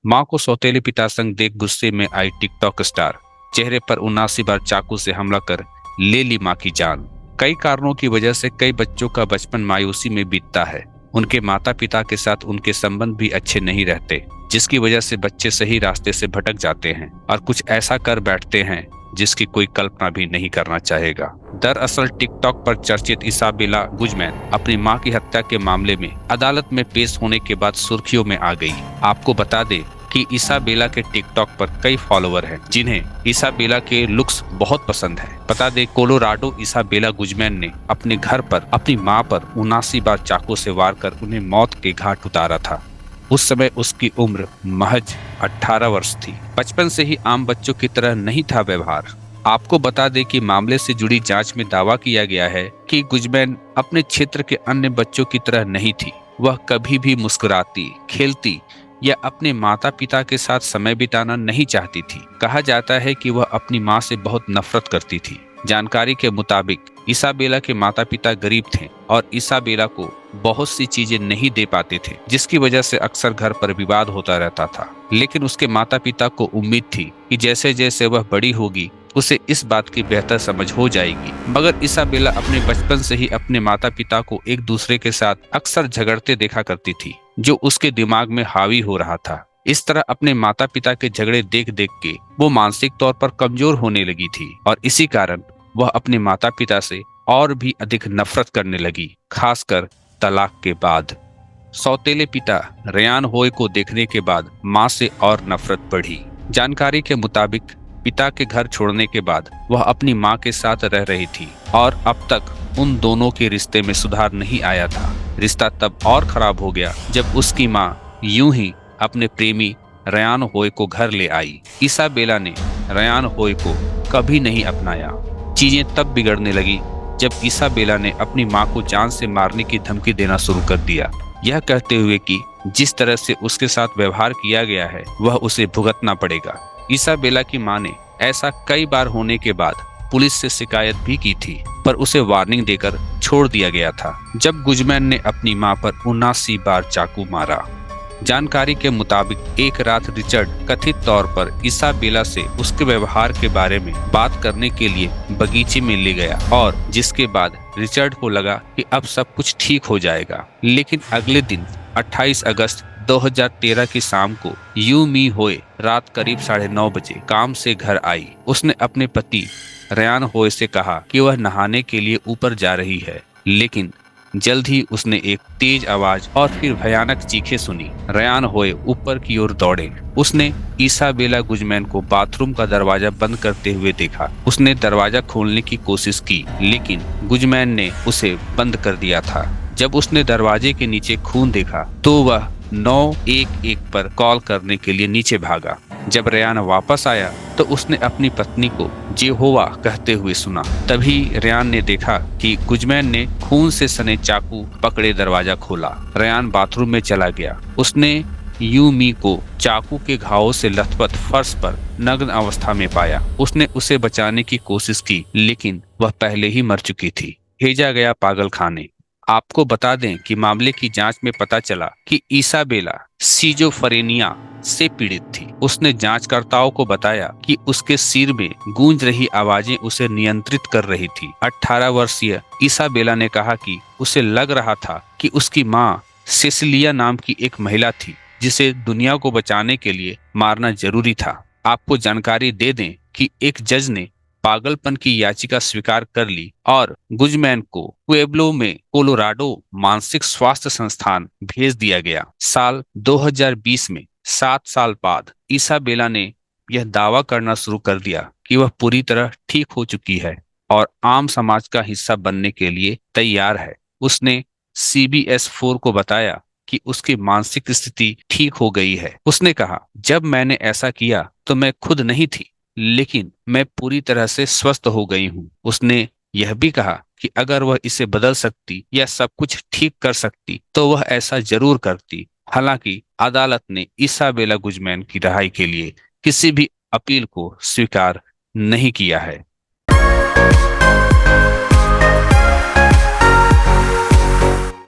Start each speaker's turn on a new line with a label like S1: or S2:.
S1: मां को सौतेले पिता संग देख गुस्से में आई टिकटॉक स्टार, चेहरे पर 79 बार चाकू से हमला कर ले ली मां की जान। कई कारणों की वजह से कई बच्चों का बचपन मायूसी में बीतता है। उनके माता पिता के साथ उनके संबंध भी अच्छे नहीं रहते, जिसकी वजह से बच्चे सही रास्ते से भटक जाते हैं और कुछ ऐसा कर बैठते हैं जिसकी कोई कल्पना भी नहीं करना चाहेगा। दरअसल टिकटॉक पर चर्चित इसाबेला गुजमैन अपनी मां की हत्या के मामले में अदालत में पेश होने के बाद सुर्खियों में आ गई। आपको बता दें कि इसाबेला के टिकटॉक पर कई फॉलोअर हैं जिन्हें इसाबेला के लुक्स बहुत पसंद है। बता दें, कोलोराडो इसाबेला गुजमैन ने अपने घर पर अपनी मां पर 79 बार चाकू से वार कर उन्हें मौत के घाट उतारा था। उस समय उसकी उम्र महज 18 वर्ष थी। बचपन से ही आम बच्चों की तरह नहीं था व्यवहार। आपको बता दें कि मामले से जुड़ी जांच में दावा किया गया है कि गुजमैन अपने क्षेत्र के अन्य बच्चों की तरह नहीं थी। वह कभी भी मुस्कुराती, खेलती या अपने माता पिता के साथ समय बिताना नहीं चाहती थी। कहा जाता है कि वह अपनी मां से बहुत नफरत करती थी। जानकारी के मुताबिक इसाबेला के माता पिता गरीब थे और इसाबेला को बहुत सी चीजें नहीं दे पाते थे, जिसकी वजह से अक्सर घर पर विवाद होता रहता था। लेकिन उसके माता पिता को उम्मीद थी कि जैसे जैसे वह बड़ी होगी उसे इस बात की बेहतर समझ हो जाएगी। मगर इसाबेला अपने बचपन से ही अपने माता पिता को एक दूसरे के साथ अक्सर झगड़ते देखा करती थी, जो उसके दिमाग में हावी हो रहा था। इस तरह अपने माता पिता के झगड़े देख देख के वो मानसिक तौर पर कमजोर होने लगी थी और इसी कारण वह अपने माता पिता से और भी अधिक नफरत करने लगी, खासकर तलाक के बाद। सौतेले पिता रेयान होय को देखने के बाद मां से और नफरत बढ़ी। जानकारी के मुताबिक पिता के घर छोड़ने के बाद वह अपनी मां के साथ रह रही थी और अब तक उन दोनों के रिश्ते में सुधार नहीं आया था। रिश्ता तब और खराब हो गया जब उसकी मां यूं ही अपने प्रेमी रेयान होय को घर ले आई। इसाबेला ने रेयान होय को कभी नहीं अपनाया। चीजें तब बिगड़ने लगी जब इसाबेला ने अपनी मां को जान से मारने की धमकी देना शुरू कर दिया, यह कहते हुए कि जिस तरह से उसके साथ व्यवहार किया गया है वह उसे भुगतना पड़ेगा। इसाबेला की मां ने ऐसा कई बार होने के बाद पुलिस से शिकायत भी की थी, पर उसे वार्निंग देकर छोड़ दिया गया था जब गुजमैन ने अपनी मां पर 79 बार चाकू मारा। जानकारी के मुताबिक एक रात रिचर्ड कथित तौर पर इसाबेला से उसके व्यवहार के बारे में बात करने के लिए बगीचे में ले गया और जिसके बाद रिचर्ड को लगा कि अब सब कुछ ठीक हो जाएगा। लेकिन अगले दिन 28 अगस्त 2013 की शाम को यू मी होए रात करीब 9:30 बजे काम से घर आई। उसने अपने पति रेयान होए से कहा कि वह नहाने के लिए ऊपर जा रही है, लेकिन जल्द ही उसने एक तेज आवाज और फिर भयानक चीखें सुनी। रेयान होए ऊपर की ओर दौड़े। उसने इसाबेला गुजमैन को बाथरूम का दरवाजा बंद करते हुए देखा। उसने दरवाजा खोलने की कोशिश की, लेकिन गुजमैन ने उसे बंद कर दिया था। जब उसने दरवाजे के नीचे खून देखा तो वह 911 पर कॉल करने के लिए नीचे भागा। जब रेयान वापस आया तो उसने अपनी पत्नी को जेहोवा कहते हुए सुना। तभी रेयान ने देखा कि गुजमैन ने खून से सने चाकू पकड़े दरवाजा खोला। रेयान बाथरूम में चला गया। उसने यूमी को चाकू के घावों से लथपथ फर्श पर नग्न अवस्था में पाया। उसने उसे बचाने की कोशिश की, लेकिन वह पहले ही मर चुकी थी। भेजा गया पागल खाने। आपको बता दें कि मामले की जांच में पता चला कि इसाबेला सिजोफ्रेनिया से पीड़ित थी। उसने जांचकर्ताओं को बताया कि उसके सिर में गूंज रही आवाजें उसे नियंत्रित कर रही थी। 18 वर्षीय इसाबेला ने कहा कि उसे लग रहा था कि उसकी मां सेसिलिया नाम की एक महिला थी जिसे दुनिया को बचाने के लिए मारना जरूरी था। आपको जानकारी दे दें कि एक जज ने पागलपन की याचिका स्वीकार कर ली और गुजमैन को पुएब्लो में कोलोराडो मानसिक स्वास्थ्य संस्थान भेज दिया गया। साल 2020 में 7 साल बाद इसाबेला ने यह दावा करना शुरू कर दिया कि वह पूरी तरह ठीक हो चुकी है और आम समाज का हिस्सा बनने के लिए तैयार है। उसने CBS 4 को बताया कि उसकी मानसिक स्थिति ठीक हो गई है। उसने कहा, जब मैंने ऐसा किया तो मैं खुद नहीं थी, लेकिन मैं पूरी तरह से स्वस्थ हो गई हूँ। उसने यह भी कहा कि अगर वह इसे बदल सकती या सब कुछ ठीक कर सकती तो वह ऐसा जरूर करती। हालांकि अदालत ने इसाबेला गुजमैन की रिहाई के लिए किसी भी अपील को स्वीकार नहीं किया है।